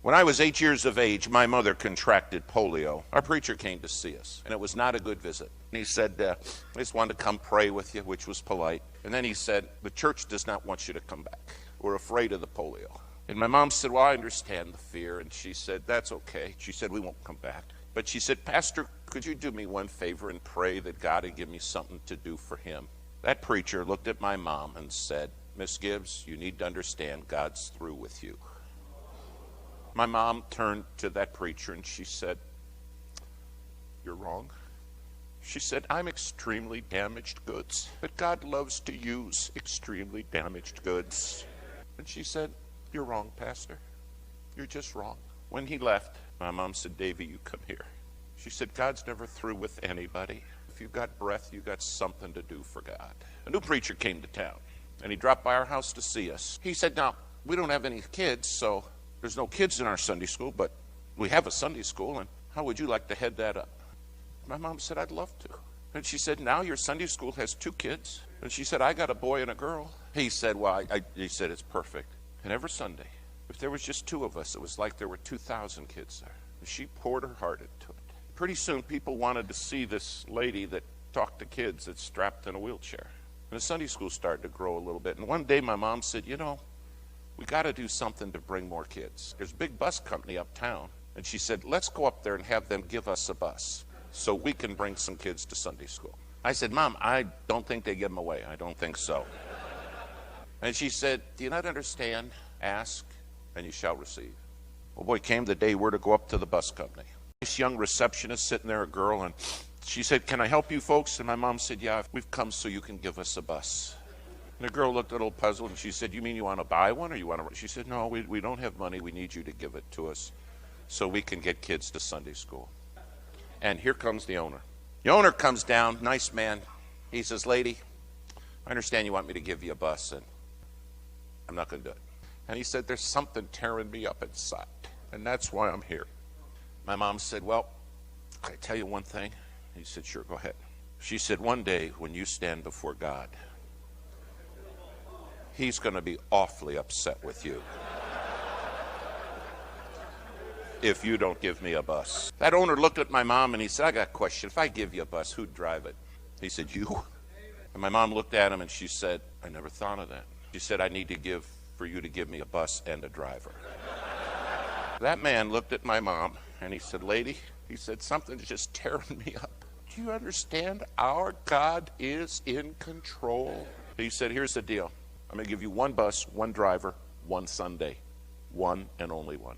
When I was 8 years of age, my mother contracted polio. Our preacher came to see us, and it was not a good visit. And he said, I just wanted to come pray with you, which was polite. And then he said, the church does not want you to come back. We're afraid of the polio. And my mom said, well, I understand the fear. And she said, that's okay. She said, we won't come back. But she said, Pastor, could you do me one favor and pray that God would give me something to do for him? That preacher looked at my mom and said, Miss Gibbs, you need to understand God's through with you. My mom turned to that preacher and she said, you're wrong. She said, I'm extremely damaged goods, but God loves to use extremely damaged goods. And she said, you're wrong, Pastor. You're just wrong. When he left, my mom said, Davy, you come here. She said, God's never through with anybody. If you got breath, you got something to do for God. A new preacher came to town, and he dropped by our house to see us. He said, now, we don't have any kids, so there's no kids in our Sunday school, but we have a Sunday school, and how would you like to head that up? My mom said, I'd love to. And she said, now your Sunday school has 2 kids. And she said, I got a boy and a girl. He said, well, he said, it's perfect. And every Sunday, if there was just 2 of us, it was like there were 2,000 kids there. And she poured her heart into it. Pretty soon, people wanted to see this lady that talked to kids that's strapped in a wheelchair. And the Sunday school started to grow a little bit. And one day, my mom said, you know, we got to do something to bring more kids. There's a big bus company uptown. And she said, let's go up there and have them give us a bus so we can bring some kids to Sunday school. I said, Mom, I don't think they give them away. I don't think so. And she said, do you not understand? Ask, and you shall receive. Well, boy, came the day we're to go up to the bus company. This young receptionist sitting there, a girl, and she said, can I help you folks? And my mom said, yeah, we've come so you can give us a bus. And the girl looked a little puzzled, and she said, you mean you want to buy one, or you want to? She said, no, we don't have money. We need you to give it to us so we can get kids to Sunday school. And here comes the owner. The owner comes down, nice man. He says, lady, I understand you want me to give you a bus, and I'm not going to do it. And he said, there's something tearing me up inside, and that's why I'm here. My mom said, well, can I tell you one thing? He said, sure, go ahead. She said, one day when you stand before God, he's going to be awfully upset with you if you don't give me a bus. That owner looked at my mom and he said, I got a question. If I give you a bus, who'd drive it? He said, you? And my mom looked at him and she said, I never thought of that. She said, I need to give for you to give me a bus and a driver. That man looked at my mom and he said, lady, he said, something's just tearing me up. Do you understand? Our God is in control. He said, here's the deal. I'm going to give you one bus, one driver, one Sunday. One and only one.